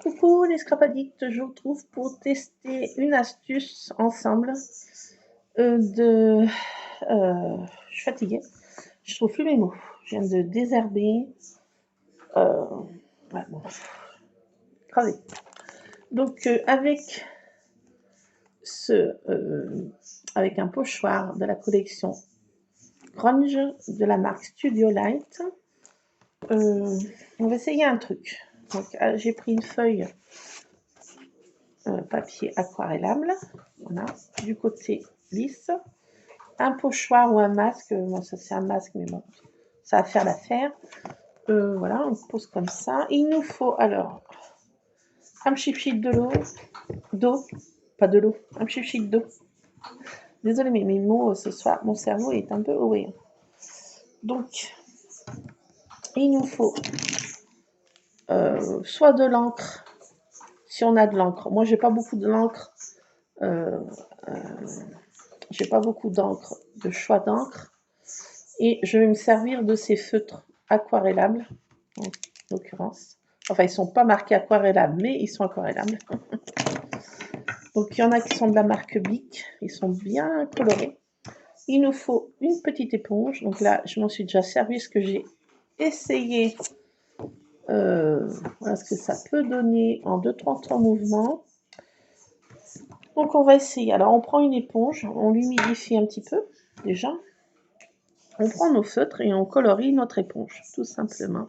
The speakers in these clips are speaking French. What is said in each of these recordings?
Coucou les Scrap Addicts, je vous retrouve pour tester une astuce ensemble. Je suis fatiguée, je trouve plus mes mots. Je viens de désherber. Ouais, bon, crevé. Donc avec un pochoir de la collection Grunge de la marque Studio Light, on va essayer un truc. Donc j'ai pris une feuille papier aquarellable, voilà, du côté lisse, un pochoir ou un masque, moi ça c'est un masque mais bon, ça va faire l'affaire. Voilà, on pose comme ça. Il nous faut alors un pchit d'eau, pas de l'eau, un pchit d'eau. Désolée mais mes mots ce soir, mon cerveau est un peu oué. Donc, il nous faut soit de l'encre, si on a de l'encre. Moi j'ai pas beaucoup de l'encre. J'ai pas beaucoup d'encre, de choix d'encre, et je vais me servir de ces feutres aquarellables, en l'occurrence. Enfin, ils sont pas marqués aquarellables, mais ils sont aquarellables. Donc, il y en a qui sont de la marque Bic, ils sont bien colorés. Il nous faut une petite éponge. Donc là, je m'en suis déjà servi, ce que j'ai essayé. Voilà ce que ça peut donner en 2-3 mouvements. Donc, on va essayer. Alors, on prend une éponge, on l'humidifie un petit peu, déjà. On prend nos feutres et on colorie notre éponge, tout simplement.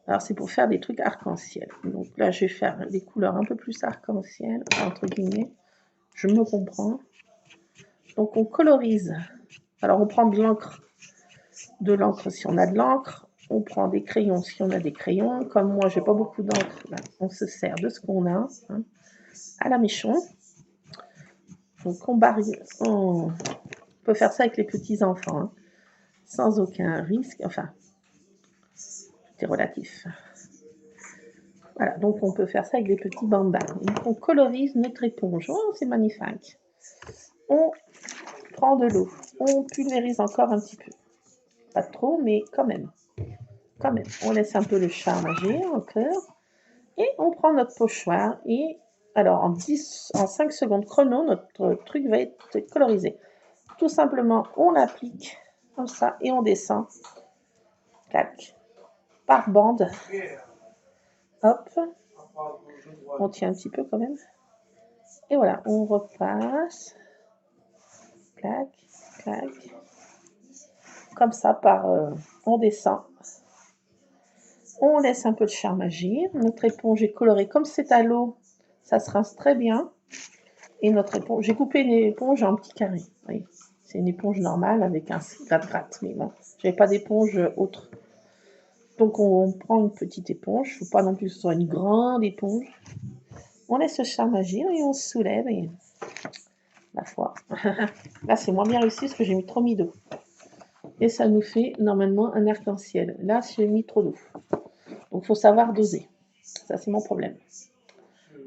Alors, c'est pour faire des trucs arc-en-ciel. Donc là, je vais faire des couleurs un peu plus arc-en-ciel, entre guillemets. Je me comprends. Donc, on colorise. Alors, on prend de l'encre si on a de l'encre. On prend des crayons si on a des crayons. Comme moi, j'ai pas beaucoup d'encre, on se sert de ce qu'on a, hein, à la méchon. Donc, on peut faire ça avec les petits-enfants, hein, sans aucun risque. Enfin, c'est relatif. Voilà, donc on peut faire ça avec des petits bambins. Donc on colorise notre éponge. Oh, c'est magnifique. On prend de l'eau. On pulvérise encore un petit peu. Pas trop, mais quand même. Quand même. On laisse un peu le charme agir encore. Et on prend notre pochoir. Et alors, en 5 secondes chrono, notre truc va être colorisé. Tout simplement, on l'applique comme ça et on descend. Clac. Par bande. Hop. On tient un petit peu quand même. Et voilà, on repasse. Clac, clac. Comme ça, on descend. On laisse un peu de charme agir. Notre éponge est colorée. Comme c'est à l'eau, ça se rince très bien. Et notre éponge, j'ai coupé une éponge en petits carrés. Oui, c'est une éponge normale avec un gratte-gratte. Mais bon, j'avais pas d'éponge autre. Donc on prend une petite éponge. Il ne faut pas non plus que ce soit une grande éponge. On laisse le charme agir et on se soulève. Et la foi. Là, c'est moins bien réussi parce que j'ai trop mis d'eau. Et ça nous fait normalement un arc-en-ciel. Là, j'ai mis trop d'eau. Donc, il faut savoir doser. Ça, c'est mon problème.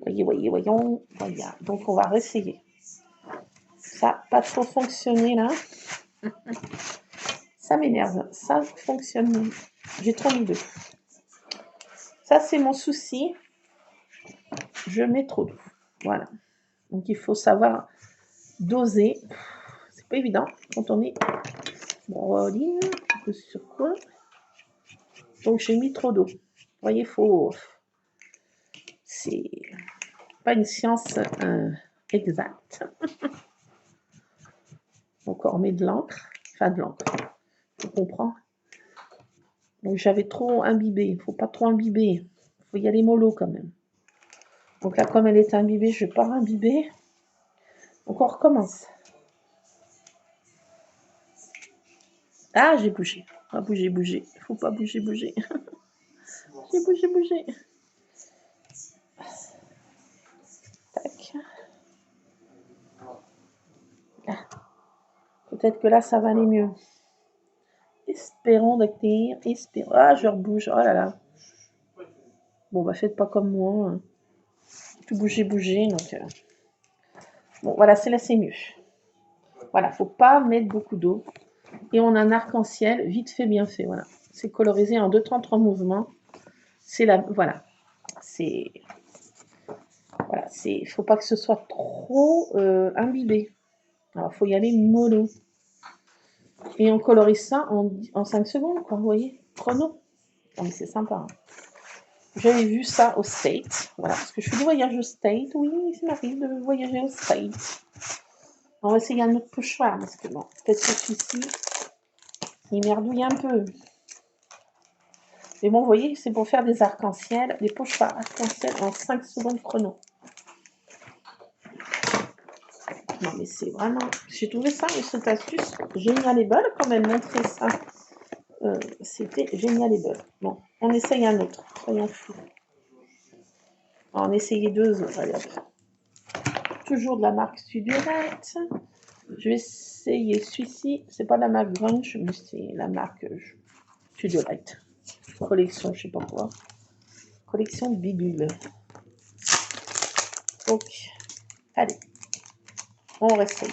Voyons. Voilà. Donc, on va réessayer. Ça n'a pas trop fonctionné là. Ça m'énerve. Ça fonctionne. J'ai trop mis d'eau. Ça, c'est mon souci. Je mets trop d'eau. Voilà. Donc, il faut savoir doser. C'est pas évident quand on est broline. Sur quoi? Donc, j'ai mis trop d'eau. Vous voyez, c'est pas une science exacte. Donc, on met de l'encre. Enfin, de l'encre. Tu comprends? Donc, j'avais trop imbibé. Il ne faut pas trop imbiber. Il faut y aller mollo quand même. Donc là, comme elle est imbibée, je ne vais pas imbiber. Donc, on recommence. Ah, j'ai bougé. Ah, bouger. Il ne faut pas bouger. J'ai bougé. Tac. Là. Peut-être que là, ça va aller mieux. Espérons d'accueillir. Ah, je rebouge. Oh là là. Bon, bah, faites pas comme moi. Hein. Tout bouger. Donc, bon, voilà, c'est là, c'est mieux. Voilà, faut pas mettre beaucoup d'eau. Et on a un arc-en-ciel, vite fait, bien fait. Voilà. C'est colorisé en 2-3 mouvements. C'est la. Voilà. c'est... Voilà, il ne faut pas que ce soit trop imbibé. Alors, il faut y aller mollo. Et on colorise ça en 5 secondes, quoi, vous voyez, chrono. Non, mais c'est sympa. Hein. J'avais vu ça au States. Voilà, parce que je fais du voyage au States. Oui, ça m'arrive de voyager au States. On va essayer un autre pochoir, parce que bon, peut-être que celui-ci, il merdouille un peu. Mais bon, vous voyez, c'est pour faire des arcs-en-ciel, des pochoirs arc-en-ciel en 5 secondes chrono. Non, mais c'est vraiment... J'ai trouvé ça, mais cette astuce, génialable quand même, montrer ça. C'était génialable. Bon, on essaye un autre, soyons fous. On va essayer 2 autres, allez hop. Toujours de la marque Studiolite. Je vais essayer celui-ci, c'est pas la marque Grunge, mais c'est la marque Studiolite. Collection, je sais pas quoi. Collection Bidule. Donc, allez, on réessaye.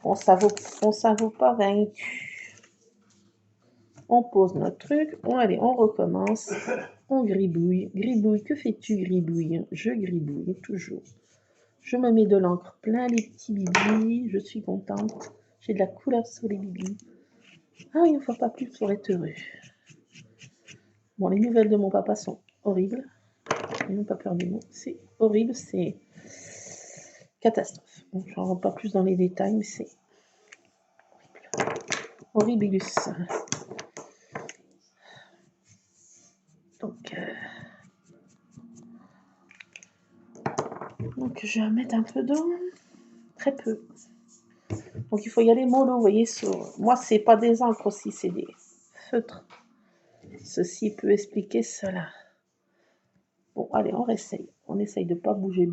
On s'avoue pas vaincu. On pose notre truc. Allez, on recommence. On gribouille. Gribouille, que fais-tu, gribouille? Je gribouille, toujours. Je me mets de l'encre plein les petits bibis. Je suis contente. J'ai de la couleur sur les bibis. Ah, il ne faut pas plus pour être heureux. Bon, les nouvelles de mon papa sont horribles. Ils n'ont pas peur du mot. C'est horrible, c'est catastrophe. Bon, je n'en rentre pas plus dans les détails, mais c'est horrible. Horribilus. Donc, je vais mettre un peu d'eau. Très peu. Donc, il faut y aller mollo, vous voyez. Moi, c'est pas des encres aussi, c'est des feutres. Ceci peut expliquer cela. Bon, allez, on réessaye. On essaye de ne pas bouger.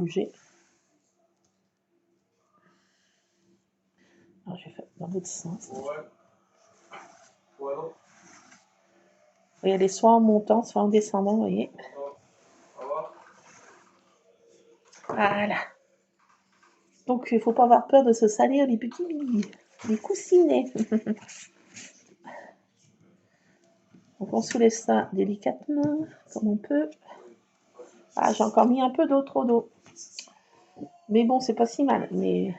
Alors, je vais faire dans l'autre sens. Vous voyez, elle est soit en montant, soit en descendant, vous voyez. Voilà. Donc, il ne faut pas avoir peur de se salir les petits bibis, les coussinets. Donc, on soulève ça délicatement, comme on peut. Ah, j'ai encore mis un peu d'eau, trop d'eau. Mais bon, c'est pas si mal. Mais...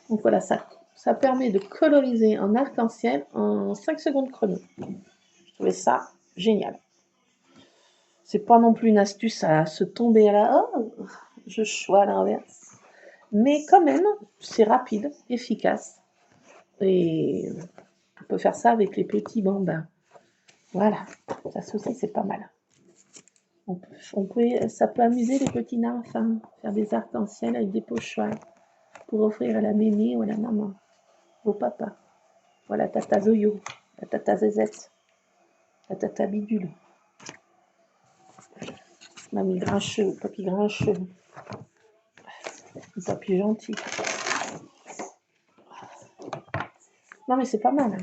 Donc voilà, ça permet de coloriser en arc-en-ciel en 5 secondes chrono. Je trouvais ça génial. C'est pas non plus une astuce à se tomber à la... Oh, je choisis à l'inverse. Mais quand même, c'est rapide, efficace. Et on peut faire ça avec les petits bambins. Voilà, ça aussi c'est pas mal. Ça peut amuser les petits nains, enfin, faire des arcs-en-ciel avec des pochoirs pour offrir à la mémé ou à la maman, au papa, ou à la tata Zoyo, la tata Zezette, la tata Bidule, mamie Grincheux, papy Grincheux, le papy gentil. Non mais c'est pas mal.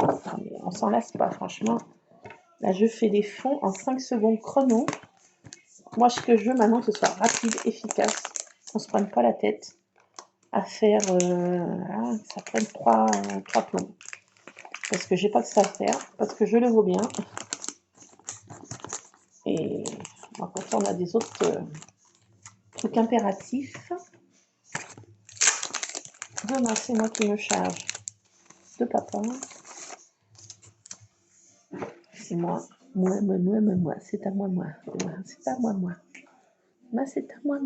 Non, mais on s'en lasse pas, franchement. Là, je fais des fonds en 5 secondes chrono. Moi, ce que je veux maintenant, que ce soit rapide, efficace, qu'on ne se prenne pas la tête à faire, ça prenne 3 plombs. Parce que j'ai pas que ça à faire, parce que je le vaux bien. Et quand on a des autres trucs impératifs, demain, c'est moi qui me charge de papa. C'est moi. Moi, c'est à moi. C'est à moi. Moi, c'est à moi.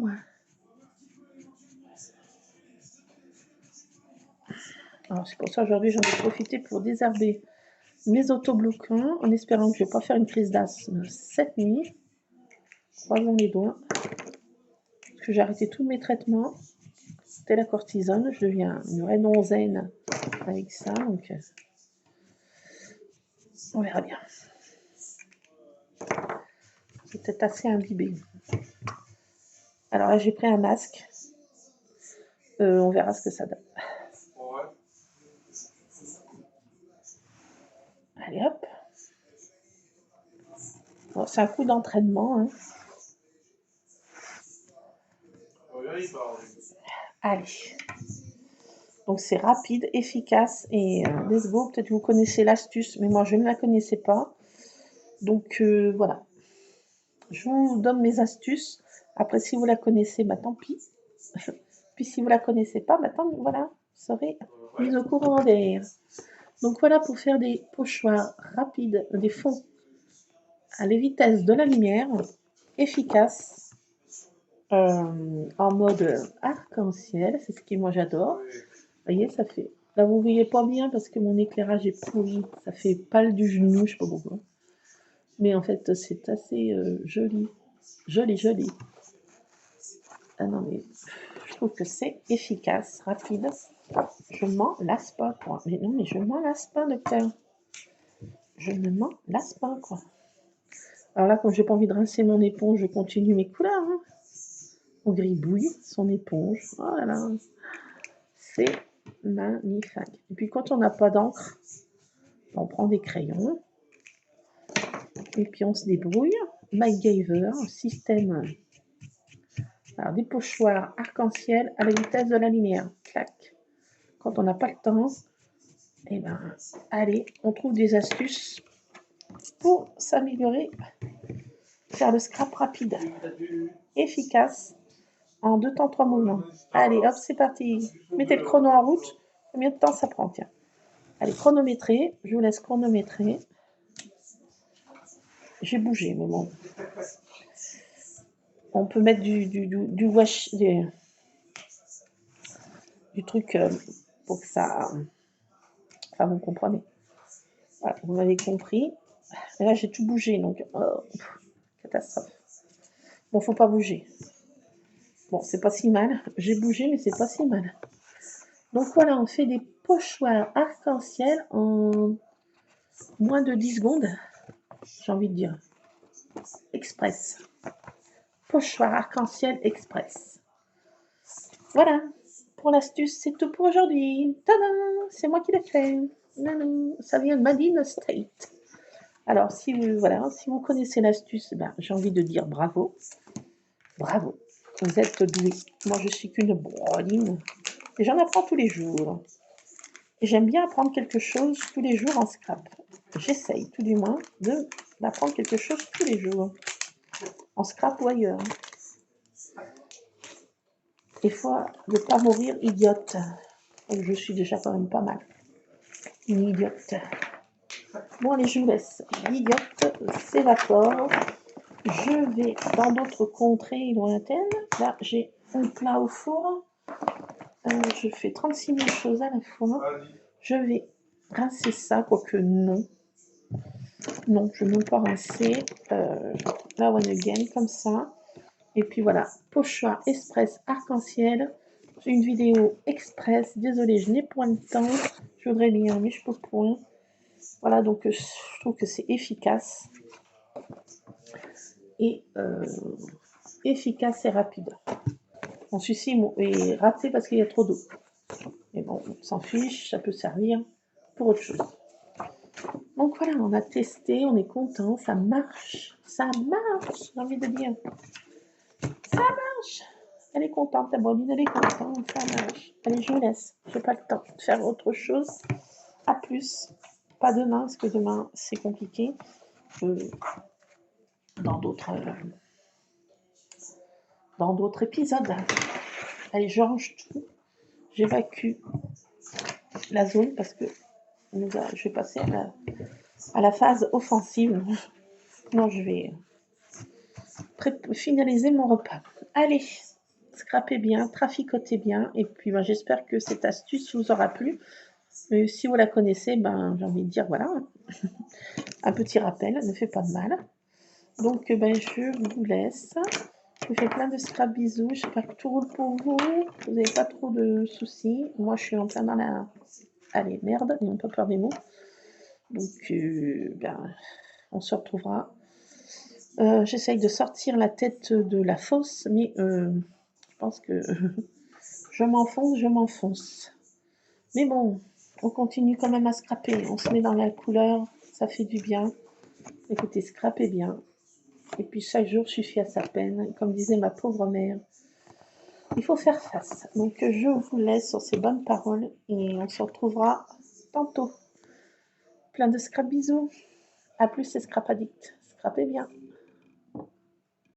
Alors, c'est pour ça aujourd'hui, j'en ai profité pour désherber mes autobloquants en espérant que je ne vais pas faire une crise d'asthme cette nuit. Croisons les doigts. Parce que j'ai arrêté tous mes traitements. C'était la cortisone. Je deviens une vraie donzaine avec ça. Donc, on verra bien. C'est peut-être assez imbibé. Alors là, j'ai pris un masque. On verra ce que ça donne. Allez hop. Bon, c'est un coup d'entraînement. Hein. Allez. Donc c'est rapide, efficace et let's go. Peut-être que vous connaissez l'astuce, mais moi je ne la connaissais pas. Donc voilà. Je vous donne mes astuces. Après, si vous la connaissez, bah tant pis. Puis si vous la connaissez pas, bah tant voilà, vous serez mis au courant derrière. Donc voilà pour faire des pochoirs rapides, des fonds à la vitesse de la lumière, efficaces, en mode arc-en-ciel. C'est ce que moi j'adore. Vous voyez, ça fait... Là, vous voyez pas bien parce que mon éclairage est pourri. Ça fait pâle du genou, je sais pas pourquoi. Mais en fait, c'est assez joli. Joli, joli. Ah non, mais je trouve que c'est efficace, rapide. Je m'en lasse pas, quoi. Mais non, mais je m'en lasse pas, docteur. Je ne m'en lasse pas, quoi. Alors là, quand j'ai pas envie de rincer mon éponge, je continue mes couleurs. Hein. On gribouille son éponge. Voilà. C'est magnifique. Et puis quand on n'a pas d'encre, on prend des crayons. Et puis on se débrouille. MacGyver, système. Alors des pochoirs arc-en-ciel à la vitesse de la lumière. Clac. Quand on n'a pas le temps, eh ben, allez, on trouve des astuces pour s'améliorer, faire le scrap rapide, efficace, en 2 temps 3 mouvements. Allez, hop, c'est parti. Mettez le chrono en route. Combien de temps ça prend? Tiens. Allez, chronométrer. Je vous laisse chronométrer. J'ai bougé, mais bon. On peut mettre du wash, du truc pour que ça... Enfin, vous comprenez. Voilà, vous m'avez compris. Et là, j'ai tout bougé, donc... Oh, catastrophe. Bon, faut pas bouger. Bon, c'est pas si mal. J'ai bougé, mais c'est pas si mal. Donc voilà, on fait des pochoirs arc-en-ciel en moins de 10 secondes. J'ai envie de dire. Express. Pochoir arc-en-ciel express. Voilà. Pour l'astuce, c'est tout pour aujourd'hui. Tadam! C'est moi qui l'ai fait. Ça vient de Madine State. Alors, si vous connaissez l'astuce, ben, j'ai envie de dire bravo. Bravo. Vous êtes doués. Moi, je suis qu'une broline. Et j'en apprends tous les jours. Et j'aime bien apprendre quelque chose tous les jours en scrap. J'essaye, tout du moins, d'apprendre quelque chose tous les jours. En scrap ou ailleurs. Des fois, de ne pas mourir idiote. Donc, je suis déjà quand même pas mal. Une idiote. Bon, allez, je vous laisse. L'idiote s'évapore. Je vais dans d'autres contrées lointaines. Là, j'ai un plat au four. Je fais 36 000 choses à la fois. Je vais rincer ça, quoique non. Non, je ne veux pas rincer. La one again, comme ça. Et puis voilà, pochoir express arc-en-ciel. C'est une vidéo express. Désolée, je n'ai point de temps. Je voudrais bien, mais je peux point. Voilà, donc je trouve que c'est efficace. Et efficace et rapide. Mon souci est raté parce qu'il y a trop d'eau. Mais bon, on s'en fiche, ça peut servir pour autre chose. Donc voilà, on a testé, on est content, ça marche. Ça marche, j'ai envie de dire. Ça marche. Elle est contente, la bonne, elle est contente, ça marche. Allez, je vous laisse. J'ai pas le temps de faire autre chose. À plus. Pas demain, parce que demain, c'est compliqué. Dans d'autres épisodes. Allez, je range tout. J'évacue la zone parce que je vais passer à la phase offensive. Non, je vais finaliser mon repas. Allez, scrapez bien, traficotez bien. Et puis, ben, j'espère que cette astuce vous aura plu. Si vous la connaissez, ben, j'ai envie de dire, voilà, un petit rappel, ne fait pas de mal. Donc, ben, je vous laisse. Je vous fais plein de scrap bisous. J'espère que tout roule pour vous. Vous n'avez pas trop de soucis. Moi, je suis en plein dans la... Allez, merde, n'ayons pas peur des mots. Donc, ben, on se retrouvera. J'essaye de sortir la tête de la fosse, mais je pense que je m'enfonce. Mais bon, on continue quand même à scraper. On se met dans la couleur, ça fait du bien. Écoutez, scrapez bien. Et puis chaque jour suffit à sa peine. Comme disait ma pauvre mère, il faut faire face. Donc je vous laisse sur ces bonnes paroles et on se retrouvera tantôt. Plein de scrap bisous. A plus, c'est scrap addict. Scrapez bien.